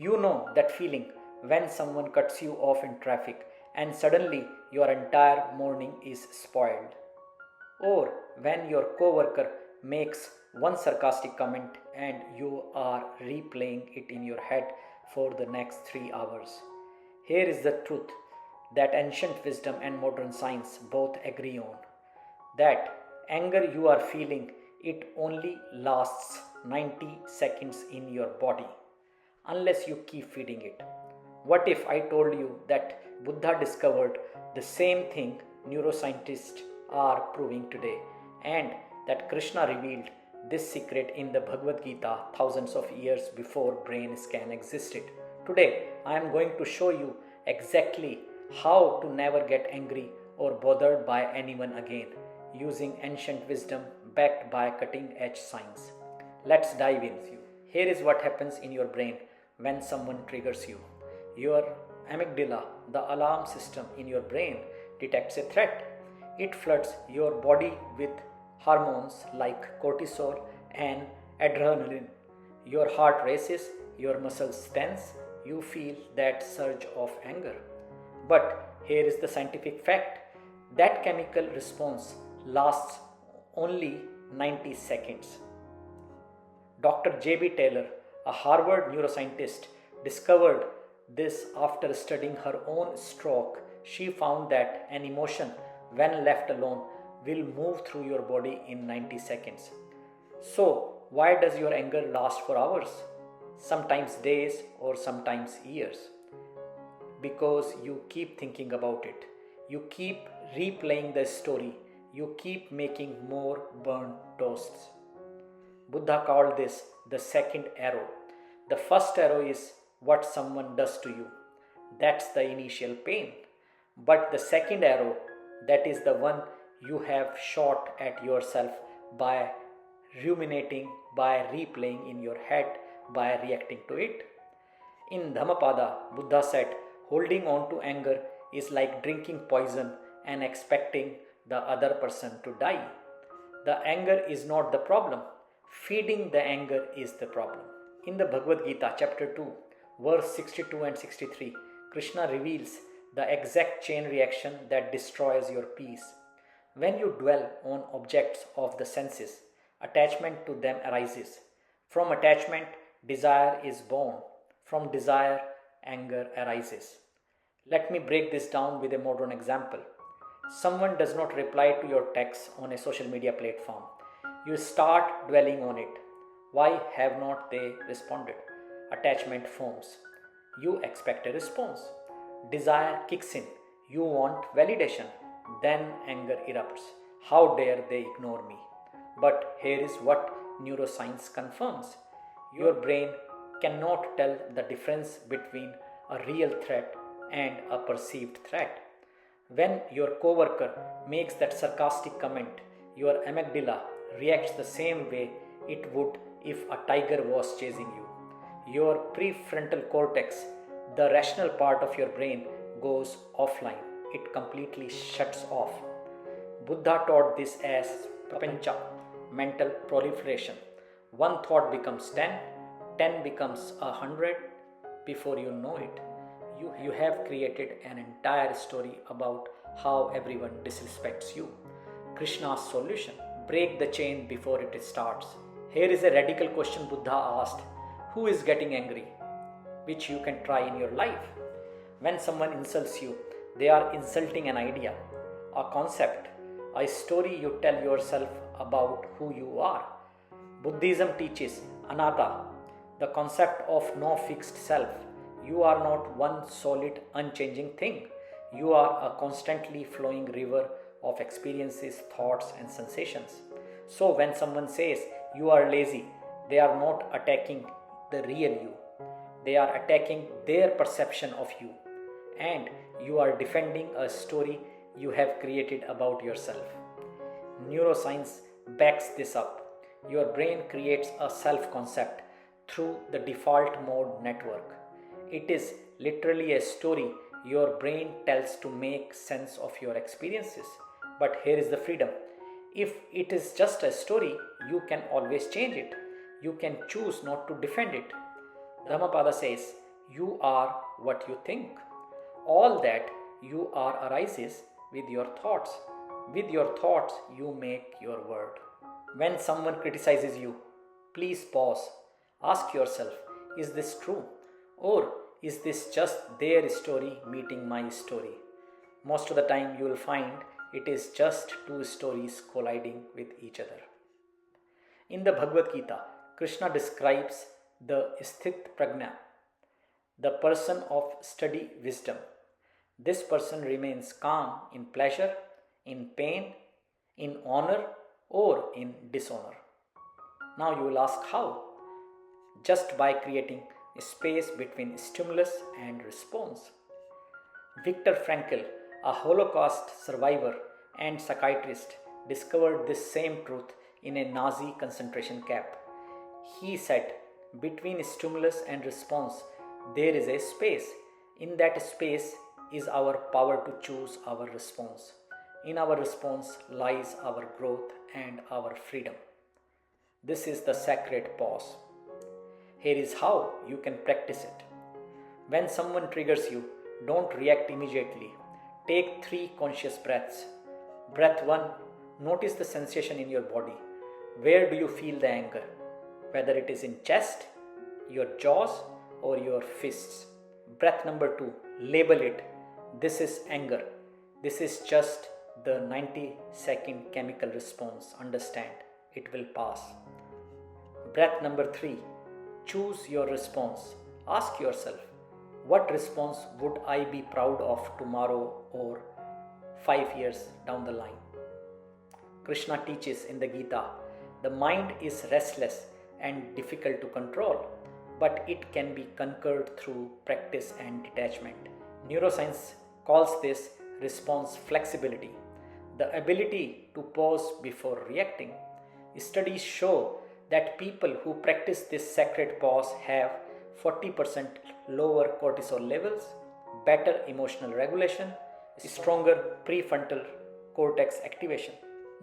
You know that feeling when someone cuts you off in traffic and suddenly your entire morning is spoiled. Or when your coworker makes one sarcastic comment and you are replaying it in your head for the next 3 hours. Here is the truth that ancient wisdom and modern science both agree on, that anger you are feeling, it only lasts 90 seconds in your body unless you keep feeding it. What if I told you that Buddha discovered the same thing neuroscientists are proving today, and that Krishna revealed this secret in the Bhagavad Gita thousands of years before brain scan existed? Today I am going to show you exactly how to never get angry or bothered by anyone again using ancient wisdom backed by cutting edge science. Let's dive in. Here is what happens in your brain when someone triggers you. Your amygdala, the alarm system in your brain, detects a threat. It floods your body with hormones like cortisol and adrenaline. Your heart races, your muscles tense, you feel that surge of anger. But here is the scientific fact, that chemical response lasts only 90 seconds. Dr. J.B. Taylor, a Harvard neuroscientist, discovered this after studying her own stroke. She found that an emotion, when left alone, will move through your body in 90 seconds. So, why does your anger last for hours? Sometimes days or sometimes years. Because you keep thinking about it. You keep replaying the story. You keep making more burnt toasts. Buddha called this the second arrow. The first arrow is what someone does to you. That's the initial pain. But the second arrow, that is the one you have shot at yourself by ruminating, by replaying in your head, by reacting to it. In Dhammapada, Buddha said, holding on to anger is like drinking poison and expecting the other person to die. The anger is not the problem. Feeding the anger is the problem. In the Bhagavad Gita, chapter 2, verse 62 and 63, Krishna reveals the exact chain reaction that destroys your peace. When you dwell on objects of the senses, attachment to them arises. From attachment, desire is born. From desire, anger arises. Let me break this down with a modern example. Someone does not reply to your text on a social media platform. You start dwelling on it. Why have not they responded? Attachment forms. You expect a response. Desire kicks in. You want validation. Then anger erupts. How dare they ignore me? But here is what neuroscience confirms. Your brain cannot tell the difference between a real threat and a perceived threat. When your coworker makes that sarcastic comment, your amygdala reacts the same way it would if a tiger was chasing you. Your prefrontal cortex, the rational part of your brain, goes offline. It completely shuts off. Buddha taught this as prapancha, mental proliferation. One thought becomes 10, 10 becomes 100. Before you know it, you have created an entire story about how everyone disrespects you. Krishna's solution: break the chain before it starts. Here is a radical question Buddha asked: who is getting angry? Which you can try in your life. When someone insults you, they are insulting an idea, a concept, a story you tell yourself about who you are. Buddhism teaches anatta, the concept of no fixed self. You are not one solid, unchanging thing. You are a constantly flowing river of experiences, thoughts, and sensations. So when someone says you are lazy, they are not attacking the real you. They are attacking their perception of you. And you are defending a story you have created about yourself. Neuroscience backs this up. Your brain creates a self-concept through the default mode network. It is literally a story your brain tells to make sense of your experiences. But here is the freedom. If it is just a story, you can always change it. You can choose not to defend it. Dhammapada says, You are what you think. All that you are arises with your thoughts. With your thoughts, you make your world. When someone criticizes you, please pause. Ask yourself, is this true? Or is this just their story meeting my story? Most of the time, you will find it is just two stories colliding with each other. In the Bhagavad Gita, Krishna describes the Sthit Prajna, the person of steady wisdom. This person remains calm in pleasure, in pain, in honor, or in dishonor. Now you will ask how? Just by creating a space between stimulus and response. Viktor Frankl, a Holocaust survivor and psychiatrist, discovered this same truth in a Nazi concentration camp. He said, between stimulus and response, there is a space. In that space is our power to choose our response. In our response lies our growth and our freedom. This is the sacred pause. Here is how you can practice it. When someone triggers you, don't react immediately. Take 3 conscious breaths. Breath 1, notice the sensation in your body. Where do you feel the anger? Whether it is in chest, your jaws, or your fists. Breath number 2, label it. This is anger. This is just the 90-second chemical response. Understand, it will pass. Breath number 3, choose your response. Ask yourself, what response would I be proud of tomorrow or 5 years down the line? Krishna teaches in the Gita, the mind is restless and difficult to control, but it can be conquered through practice and detachment. Neuroscience calls this response flexibility, the ability to pause before reacting. Studies show that people who practice this sacred pause have 40% lower cortisol levels, better emotional regulation, stronger prefrontal cortex activation.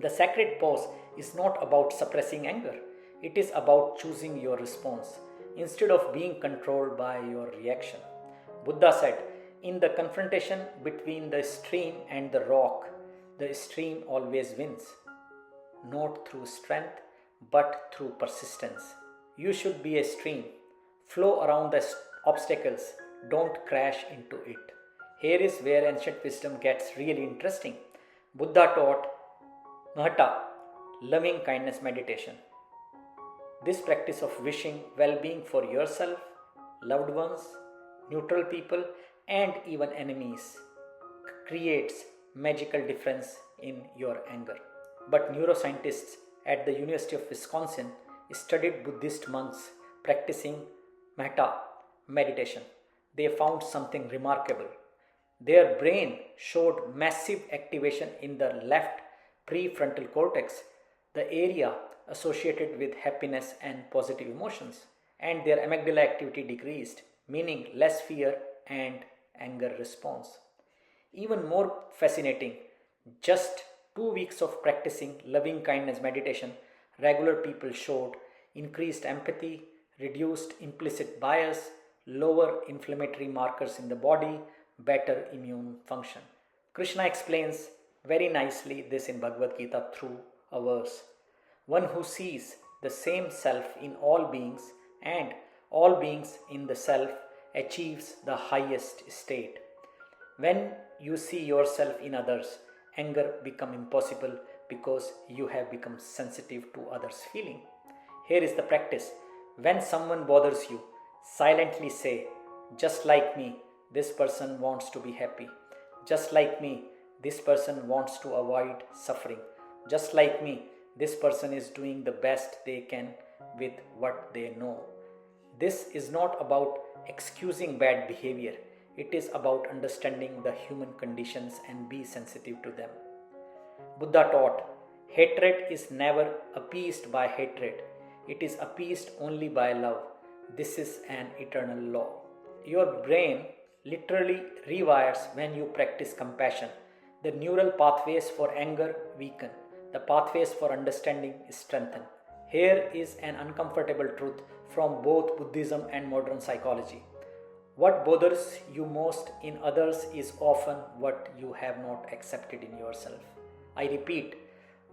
The sacred pause is not about suppressing anger, it is about choosing your response instead of being controlled by your reaction. Buddha said, in the confrontation between the stream and the rock, the stream always wins, not through strength but through persistence. You should be a stream. Flow around the obstacles, don't crash into it. Here is where ancient wisdom gets really interesting. Buddha taught Metta, loving kindness meditation. This practice of wishing well-being for yourself, loved ones, neutral people, and even enemies creates magical difference in your anger. But neuroscientists at the University of Wisconsin studied Buddhist monks practicing Metta meditation. They found something remarkable. Their brain showed massive activation in the left prefrontal cortex, the area associated with happiness and positive emotions, and their amygdala activity decreased, meaning less fear and anger response. Even more fascinating, just 2 weeks of practicing loving kindness meditation, regular people showed increased empathy, reduced implicit bias, lower inflammatory markers in the body, better immune function. Krishna explains very nicely this in Bhagavad Gita through a verse. One who sees the same self in all beings and all beings in the self achieves the highest state. When you see yourself in others, anger becomes impossible because you have become sensitive to others' feeling. Here is the practice. When someone bothers you, silently say, just like me, this person wants to be happy. Just like me, this person wants to avoid suffering. Just like me, this person is doing the best they can with what they know. This is not about excusing bad behavior. It is about understanding the human conditions and be sensitive to them. Buddha taught, hatred is never appeased by hatred. It is appeased only by love. This is an eternal law. Your brain literally rewires when you practice compassion. The neural pathways for anger weaken. The pathways for understanding strengthen. Here is an uncomfortable truth from both Buddhism and modern psychology. What bothers you most in others is often what you have not accepted in yourself. I repeat,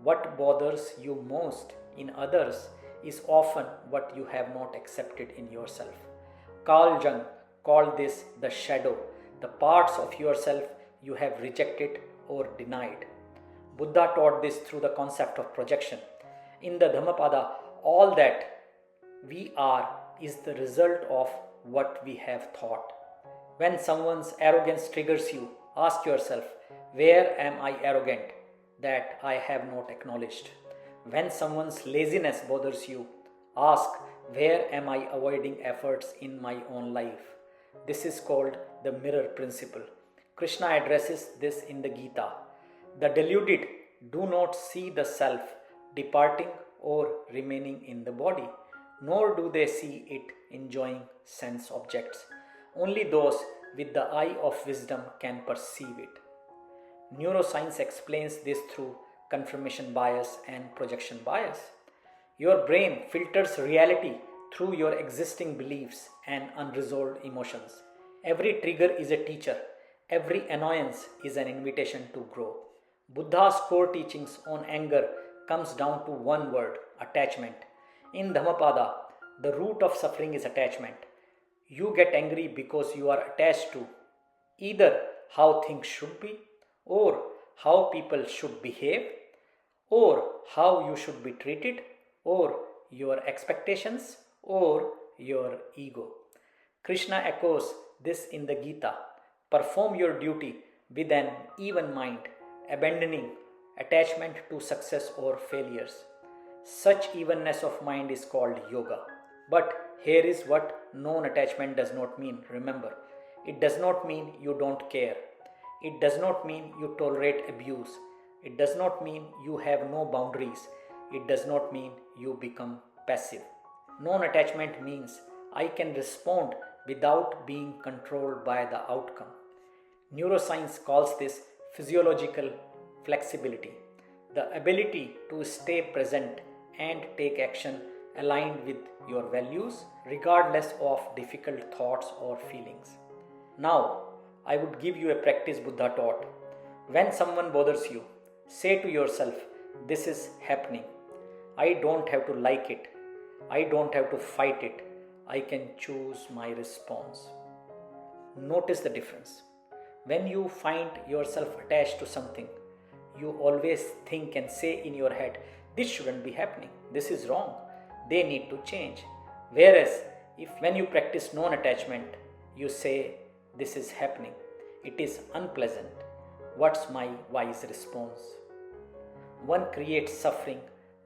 what bothers you most in others is often what you have not accepted in yourself. Carl Jung called this the shadow, the parts of yourself you have rejected or denied. Buddha taught this through the concept of projection. In the Dhammapada, all that we are is the result of what we have thought. When someone's arrogance triggers you, ask yourself, where am I arrogant that I have not acknowledged? When someone's laziness bothers you, ask, where am I avoiding efforts in my own life? This is called the mirror principle. Krishna addresses this in the Gita. The deluded do not see the self departing or remaining in the body, nor do they see it enjoying sense objects. Only those with the eye of wisdom can perceive it. Neuroscience explains this through confirmation bias and projection bias. Your brain filters reality through your existing beliefs and unresolved emotions. Every trigger is a teacher. Every annoyance is an invitation to grow. Buddha's core teachings on anger comes down to one word, attachment. In Dhammapada, the root of suffering is attachment. You get angry because you are attached to either how things should be, or how people should behave, or how you should be treated, or your expectations, or your ego. Krishna echoes this in the Gita. Perform your duty with an even mind, abandoning attachment to success or failures. Such evenness of mind is called yoga. But here is what non-attachment does not mean. Remember, it does not mean you don't care. It does not mean you tolerate abuse. It does not mean you have no boundaries. It does not mean you become passive. Non-attachment means I can respond without being controlled by the outcome. Neuroscience calls this physiological flexibility, the ability to stay present and take action aligned with your values, regardless of difficult thoughts or feelings. Now, I would give you a practice Buddha taught. When someone bothers you, say to yourself, this is happening. I don't have to like it. I don't have to fight it. I can choose my response. Notice the difference. When you find yourself attached to something, you always think and say in your head, this shouldn't be happening. This is wrong. They need to change. Whereas, if when you practice non-attachment, you say, this is happening. It is unpleasant. What's my wise response? One creates suffering,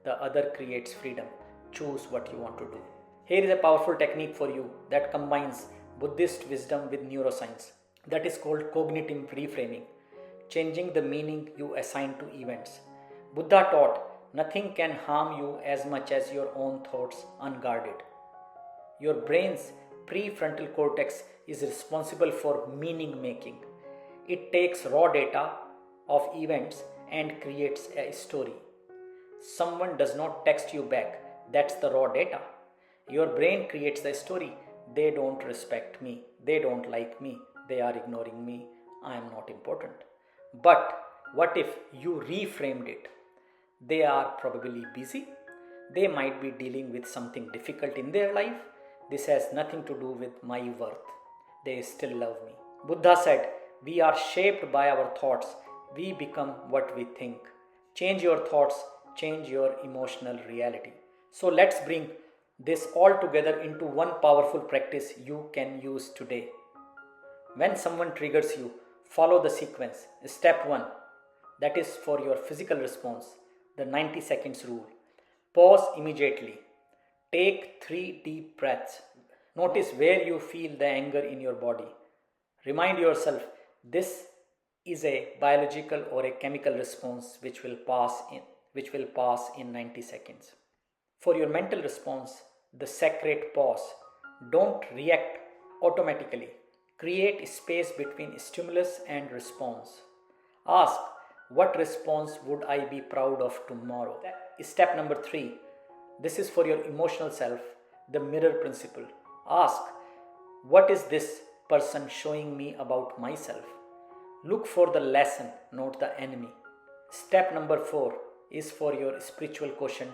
the other creates freedom. Choose what you want to do. Here is a powerful technique for you that combines Buddhist wisdom with neuroscience. That is called cognitive reframing, changing the meaning you assign to events. Buddha taught, nothing can harm you as much as your own thoughts unguarded. Your brain's prefrontal cortex is responsible for meaning making. It takes raw data of events and creates a story. Someone does not text you back. That's the raw data. Your brain creates the story. They don't respect me. They don't like me. They are ignoring me. I am not important. But what if you reframed it? They are probably busy. They might be dealing with something difficult in their life. This has nothing to do with my worth. They still love me. Buddha said, we are shaped by our thoughts. We become what we think. Change your thoughts, change your emotional reality. So let's bring this all together into one powerful practice you can use today. When someone triggers you, follow the sequence. Step 1, that is for your physical response, the 90 seconds rule. Pause immediately. Take 3 deep breaths. Notice where you feel the anger in your body. Remind yourself this is a biological or a chemical response which will pass in 90 seconds. For your mental response, the sacred pause. Don't react automatically. Create space between stimulus and response. Ask, what response would I be proud of tomorrow? Step number 3. This is for your emotional self, the mirror principle. Ask, what is this person showing me about myself? Look for the lesson, not the enemy. Step number 4 is for your spiritual quotient.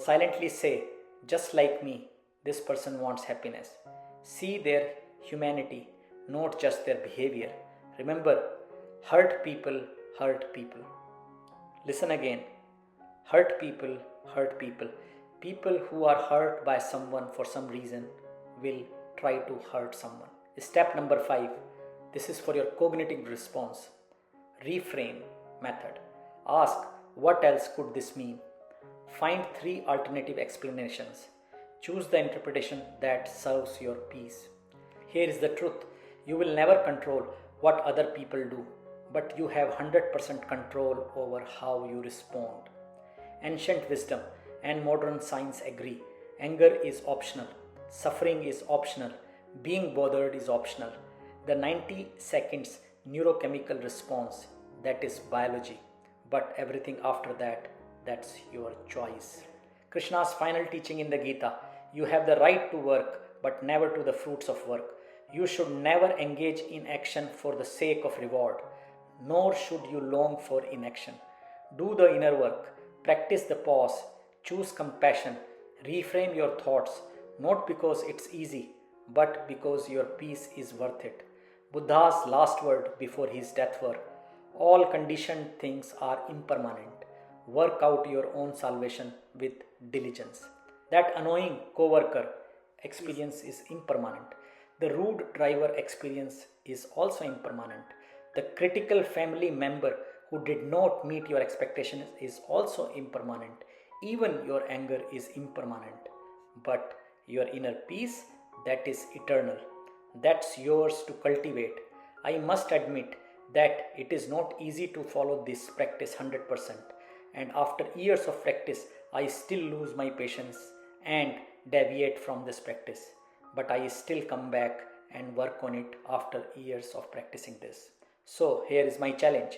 Silently say, just like me, this person wants happiness. See their humanity, not just their behavior. Remember, hurt people hurt people. Listen again. Hurt people hurt people. People who are hurt by someone for some reason will try to hurt someone. Step number 5. This is for your cognitive response. Reframe method. Ask, what else could this mean? Find 3 alternative explanations. Choose the interpretation that serves your peace. Here is the truth. You will never control what other people do, but you have 100% control over how you respond. Ancient wisdom and modern science agree. Anger is optional. Suffering is optional. Being bothered is optional. The 90 seconds neurochemical response, that is biology. But everything after that, that's your choice. Krishna's final teaching in the Gita, you have the right to work, but never to the fruits of work. You should never engage in action for the sake of reward, nor should you long for inaction. Do the inner work, practice the pause, choose compassion, reframe your thoughts, not because it's easy, but because your peace is worth it. Buddha's last word before his death were, all conditioned things are impermanent. Work out your own salvation with diligence. That annoying coworker experience is impermanent. The rude driver experience is also impermanent. The critical family member who did not meet your expectations is also impermanent. Even your anger is impermanent. But your inner peace, that is eternal. That's yours to cultivate. I must admit that it is not easy to follow this practice 100%. And after years of practice, I still lose my patience and deviate from this practice. But I still come back and work on it after years of practicing this. So here is my challenge.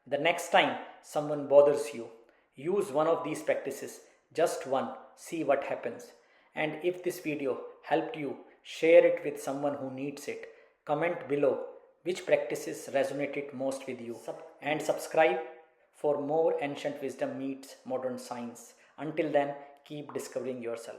The next time someone bothers you, use one of these practices, just one, see what happens. And if this video helped you, share it with someone who needs it. Comment below which practices resonated most with you. And subscribe for more ancient wisdom meets modern science. Until then, keep discovering yourself.